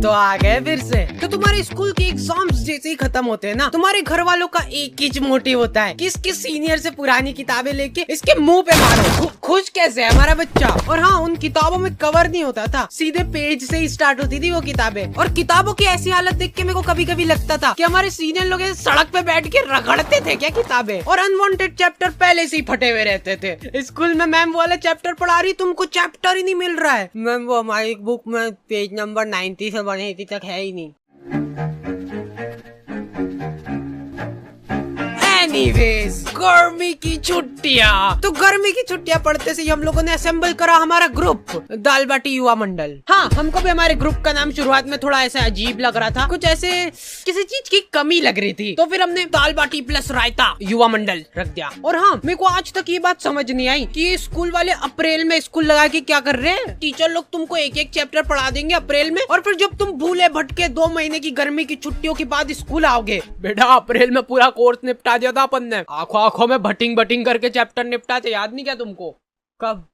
तो आ गए फिर से। तो तुम्हारे स्कूल के एग्जाम्स जैसे ही खत्म होते हैं ना, तुम्हारे घर वालों का एक ही मोटिव होता है कि इसके सीनियर से पुरानी किताबें लेके इसके मुंह पे मारो। खुश कैसे है हमारा बच्चा। और हाँ, उन किताबों में कवर नहीं होता था, सीधे पेज से ही स्टार्ट होती थी वो किताबें। और किताबों की ऐसी हालत देख के मेरे को कभी कभी लगता था कि हमारे सीनियर लोग सड़क पे बैठ के रगड़ते थे क्या किताबें। और अनवांटेड चैप्टर पहले से ही फटे हुए रहते थे। स्कूल में मैम वाला चैप्टर पढ़ा रही, तुमको चैप्टर ही नहीं मिल रहा है। मैम वो हमारी बुक में पेज नंबर 90 से 180 तक है ही नहीं। एनीवेज, गर्मी की छुट्टियाँ। तो गर्मी की छुट्टियाँ पढ़ते से हम लोगों ने असेंबल करा हमारा ग्रुप, दाल बाटी युवा मंडल। हाँ, हमको भी हमारे ग्रुप का नाम शुरुआत में थोड़ा ऐसा अजीब लग रहा था, कुछ ऐसे किसी चीज की कमी लग रही थी, तो फिर हमने दाल बाटी प्लस रायता युवा मंडल रख दिया। और हाँ, मेरे को आज तक ये बात समझ नहीं आई कि स्कूल वाले अप्रैल में स्कूल लगा के क्या कर रहे हैं। टीचर लोग तुमको एक एक चैप्टर पढ़ा देंगे अप्रैल में, और फिर जब तुम भूले भटके 2 महीने की गर्मी की छुट्टियों के बाद स्कूल आओगे, बेटा अप्रैल में पूरा कोर्स निपटा दिया था अपन ने, आंखों आंखों में बटिंग बटिंग करके चैप्टर निपटाते, याद नहीं क्या तुमको? कब?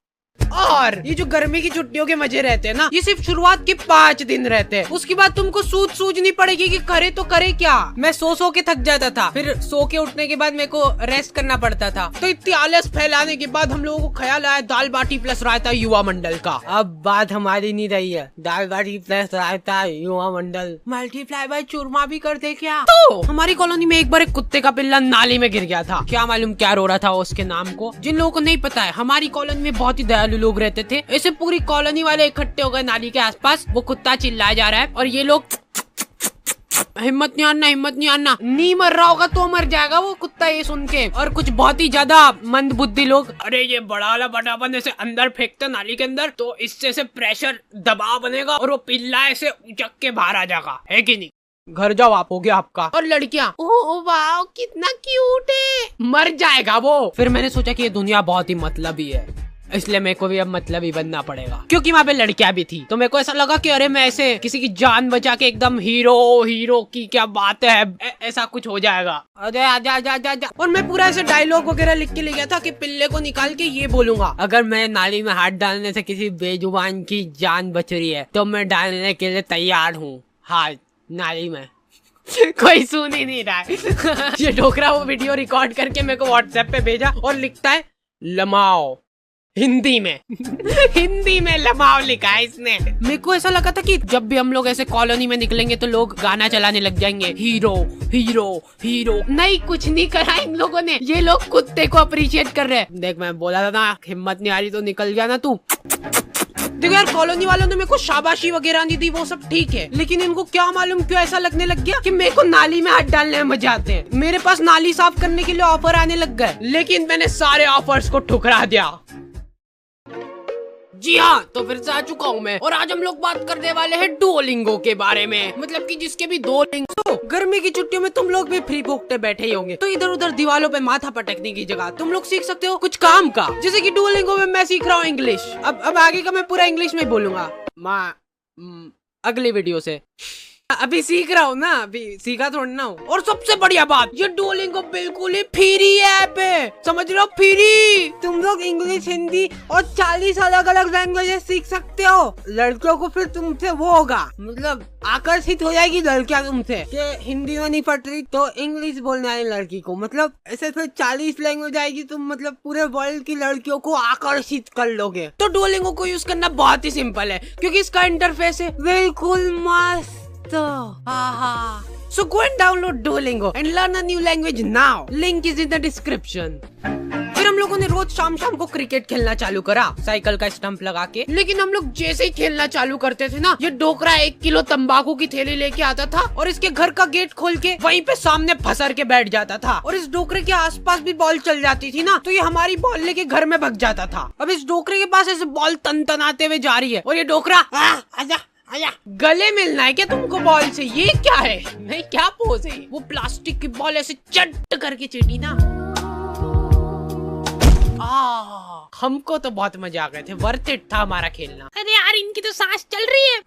और ये जो गर्मी की छुट्टियों के मजे रहते हैं ना, ये सिर्फ शुरुआत के 5 दिन रहते हैं। उसके बाद तुमको सूझनी पड़ेगी कि करे तो करे क्या। मैं सो के थक जाता था, फिर सो के उठने के बाद मेरे को रेस्ट करना पड़ता था। तो इतनी आलस फैलाने के बाद हम लोगों को ख्याल आया दाल बाटी प्लस रायता युवा मंडल का। अब बात हमारी नहीं रही है, दाल बाटी प्लस रायता युवा मंडल मल्टीप्लाई बाय चूरमा भी कर दे क्या। तो हमारी कॉलोनी में एक बार एक कुत्ते का पिल्ला नाली में गिर गया था। क्या मालूम क्या रो रहा था उसके नाम को। जिन लोगों को नहीं पता है, हमारी कॉलोनी में बहुत ही दयालु लोग रहते थे। ऐसे पूरी कॉलोनी वाले इकट्ठे हो गए नाली के आसपास। वो कुत्ता चिल्लाया जा रहा है और ये लोग हिम्मत नहीं आना, हिम्मत नहीं आना, नहीं मर रहा होगा तो मर जाएगा वो कुत्ता ये सुन के। और कुछ बहुत ही ज्यादा मंद बुद्धि लोग, अरे ये बड़ा वाला बटापन ऐसे अंदर फेंकते नाली के अंदर तो इससे से प्रेशर दबाव बनेगा और वो पिल्ला ऐसे उचक के बाहर आ जाएगा, है कि नहीं? घर जाओ आप, हो गया आपका। और लड़कियां, ओह वाह कितना क्यूट है, मर जाएगा वो। फिर मैंने सोचा कि ये दुनिया बहुत ही मतलबी है, इसलिए मेरे को भी अब मतलबी बनना पड़ेगा। क्योंकि वहाँ पे लड़कियां भी थी, तो मेरे को ऐसा लगा कि अरे मैं ऐसे किसी की जान बचा के एकदम हीरो की क्या बात है, ऐसा कुछ हो जाएगा। अरे आजा आजा आजा आजा। और मैं पूरा ऐसे डायलॉग वगैरह लिख के ले गया था कि पिल्ले को निकाल के ये बोलूंगा, अगर मैं नाली में हाथ डालने से किसी बेजुबान की जान बच रही है तो मैं डालने के लिए तैयार हूँ हाथ नाली में। कोई सुन ही नहीं रहा है। ये डोकरा वो वीडियो रिकॉर्ड करके मेरे को व्हाट्सएप पे भेजा और लिखता है लमाओ हिंदी में। हिंदी में लमाओ लिखा है इसने। मेरे को ऐसा लगा था कि जब भी हम लोग ऐसे कॉलोनी में निकलेंगे तो लोग गाना चलाने लग जाएंगे, हीरो हीरो हीरो। नहीं, कुछ नहीं करा इन लोगों ने, ये लोग कुत्ते को अप्रिशिएट कर रहे हैं। देख मैं बोला था ना, हिम्मत नहीं आ रही तो निकल गया ना तू। देखो यार, कॉलोनी वालों ने मेरे को शाबाशी वगैरह नहीं दी, वो सब ठीक है, लेकिन इनको क्या मालूम क्यों ऐसा लगने लग गया कि मेरे को नाली में हाथ डालने में मजा आते हैं। मेरे पास नाली साफ करने के लिए ऑफर आने लग गए, लेकिन मैंने सारे ऑफर्स को ठुकरा दिया। जी हाँ, तो फिर से आ चुका हूँ मैं, और आज हम लोग बात करने वाले हैं डुओलिंगो के बारे में। मतलब कि जिसके भी 2 लिंग। तो गर्मी की छुट्टियों में तुम लोग भी फ्री भोगते बैठे ही होंगे, तो इधर उधर दीवारों पे माथा पटकने की जगह तुम लोग सीख सकते हो कुछ काम का। जैसे कि डुओलिंगो में मैं सीख रहा हूँ इंग्लिश। अब आगे का मैं पूरा इंग्लिश में बोलूंगा अगली वीडियो से। अभी सीख रहा हूँ ना, अभी सीखा थोड़ा ना हूँ। और सबसे बढ़िया बात, ये डुओलिंगो बिल्कुल ही फ्री ऐप है, समझ रहे हो, फ्री। तुम लोग इंग्लिश, हिंदी और 40 अलग अलग लैंग्वेजेस सीख सकते हो। लड़कियों को फिर तुमसे वो होगा, मतलब आकर्षित हो जाएगी लड़कियां तुमसे कि हिंदी में नहीं पढ़ रही तो इंग्लिश बोलने वाली लड़की को, मतलब ऐसे फिर 40 लैंग्वेज आएगी, तुम मतलब पूरे वर्ल्ड की लड़कियों को आकर्षित कर लोगे। तो डुओलिंगो को यूज करना बहुत ही सिंपल है, क्योंकि इसका इंटरफेस है बिल्कुल मस्त। So go and download Duolingo and learn a new language now. Link is in the description. फिर हम लोगों ने रोज शाम को क्रिकेट खेलना चालू करा, साइकिल का स्टंप लगा के। लेकिन हम लोग जैसे ही खेलना चालू करते थे ना, ये डोकरा 1 किलो तंबाकू की थैली लेके आता था और इसके घर का गेट खोल के वहीं पे सामने फंसर के बैठ जाता था। और इस डोकरे के आसपास भी बॉल चल जाती थी ना, तो ये हमारी बॉल लेके घर में भग जाता था। अब इस डोकरे के पास ऐसे बॉल तन-तनाते हुए जा रही है और ये डोकरा आजा आया, गले मिलना है क्या तुमको बॉल से? ये क्या है, नहीं क्या पोज है? वो प्लास्टिक की बॉल ऐसे चट करके चीटी ना। हमको तो बहुत मजा आ गए थे, वर्थ इट था हमारा खेलना। अरे यार, इनकी तो सांस चल रही है,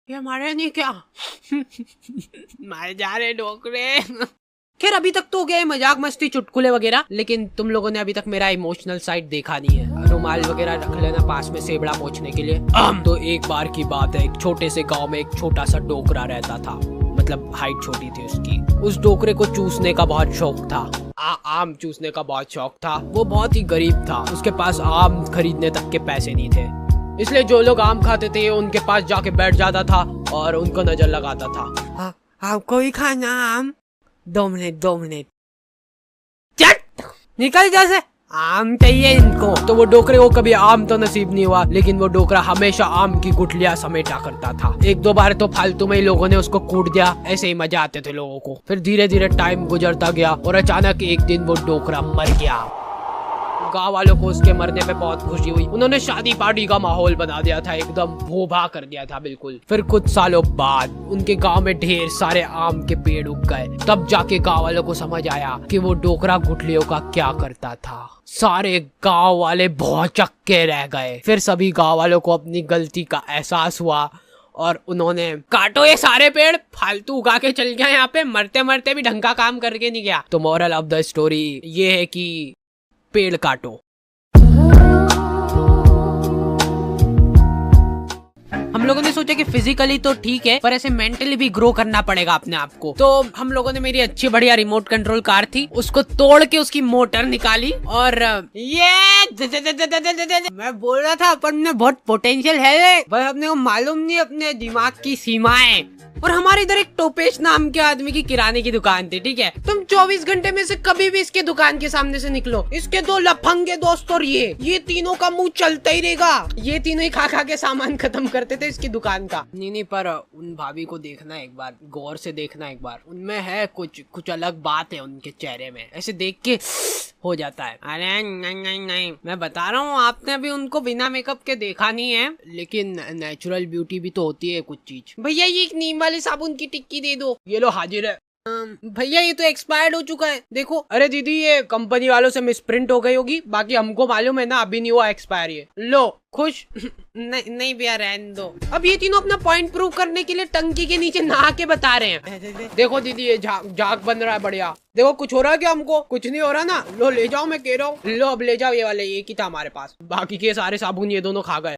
ये हमारे नहीं क्या? मारे जा रहे डोकरे। खैर अभी तक तो हो गया मजाक मस्ती चुटकुले वगैरह, लेकिन तुम लोगों ने अभी तक मेरा इमोशनल साइड देखा नहीं है। रुमाल वगैरह रख लेना पास में सेबड़ा पोंछने के लिए। तो एक बार की बात है, एक छोटे से गांव में एक छोटा सा डोकरा रहता था, मतलब हाइट छोटी थी उसकी। उस डोकरे को चूसने का बहुत शौक था, आम चूसने का बहुत शौक था। वो बहुत ही गरीब था, उसके पास आम खरीदने तक के पैसे नहीं थे, इसलिए जो लोग आम खाते थे उनके पास जाके बैठ जाता था और उनको नजर लगाता था। आपको ही खाना आम? 2 मिनट चट निकल जैसे, आम चाहिए इनको। तो वो डोकरे को कभी आम तो नसीब नहीं हुआ, लेकिन वो डोकरा हमेशा आम की गुठलियां समेटा करता था। 1-2 बार तो फालतू में ही लोगों ने उसको कूट दिया, ऐसे ही मजा आते थे लोगों को। फिर धीरे धीरे टाइम गुजरता गया और अचानक एक दिन वो डोकरा मर गया। गाँव वालों को उसके मरने पे बहुत खुशी हुई, उन्होंने शादी पार्टी का माहौल बना दिया था, एकदम भोभा कर दिया था बिल्कुल। फिर कुछ सालों बाद उनके गांव में ढेर सारे आम के पेड़ उग गए। तब जाके गांव वालों को समझ आया कि वो डोकरा गुठलियों का क्या करता था। सारे गांव वाले भौचक्के रह गए। फिर सभी गांव वालों को अपनी गलती का एहसास हुआ और उन्होंने काटो ये सारे पेड़, फालतू उगा के चल गया यहाँ पे, मरते मरते भी ढंग का काम करके नहीं गया। तो मोरल ऑफ द स्टोरी ये है कि पेड़ काटो। हम लोगों ने सोचा कि फिजिकली तो ठीक है, पर ऐसे मेंटली भी ग्रो करना पड़ेगा अपने आप को। तो हम लोगों ने, मेरी अच्छी बढ़िया रिमोट कंट्रोल कार थी, उसको तोड़ के उसकी मोटर निकाली और ये मैं बोल रहा था अपन में बहुत पोटेंशियल है, पर अपने को मालूम नहीं अपने दिमाग की सीमाएं। और हमारे इधर एक टोपेश नाम के आदमी की किराने की दुकान थी, ठीक है। तुम 24 घंटे में से कभी भी इसके दुकान के सामने से निकलो, इसके 2 लफंगे दोस्त और ये तीनों का मुंह चलता ही रहेगा। ये तीनों ही खा खा के सामान खत्म करते थे इसकी दुकान का। नहीं पर उन भाभी को देखना एक बार, गौर से देखना एक बार, उनमें है कुछ अलग बात है उनके चेहरे में, ऐसे देख के हो जाता है। अरे नहीं, मैं बता रहा हूँ, आपने अभी उनको बिना मेकअप के देखा नहीं है, लेकिन नेचुरल ब्यूटी भी तो होती है कुछ चीज। भैया ये एक नीम वाले साबुन की टिक्की दे दो। ये लो हाजिर है। भैया ये तो एक्सपायर्ड हो चुका है, देखो। अरे दीदी ये कंपनी वालों से मिसप्रिंट हो गई होगी, बाकी हमको मालूम है ना, अभी नहीं हुआ एक्सपायर। ये लो खुश। नहीं भैया रहने दो। अब ये तीनों अपना पॉइंट प्रूव करने के लिए टंकी के नीचे नहा के बता रहे हैं। देखो दीदी ये झाग बन रहा है बढ़िया। देखो कुछ हो रहा है क्या? हमको कुछ नहीं हो रहा ना। लो ले जाओ, मैं कह रहा हूँ, लो अब ले जाओ। ये वाले एक ही था हमारे पास, बाकी के सारे साबुन ये दोनों खा गए।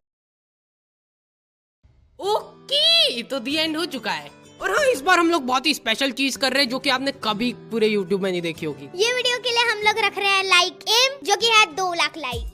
ओके, तो दी एंड हो चुका है। और हाँ, इस बार हम लोग बहुत ही स्पेशल चीज कर रहे हैं जो कि आपने कभी पूरे YouTube में नहीं देखी होगी। ये वीडियो के लिए हम लोग रख रहे हैं लाइक एम, जो कि है 2 लाख लाइक।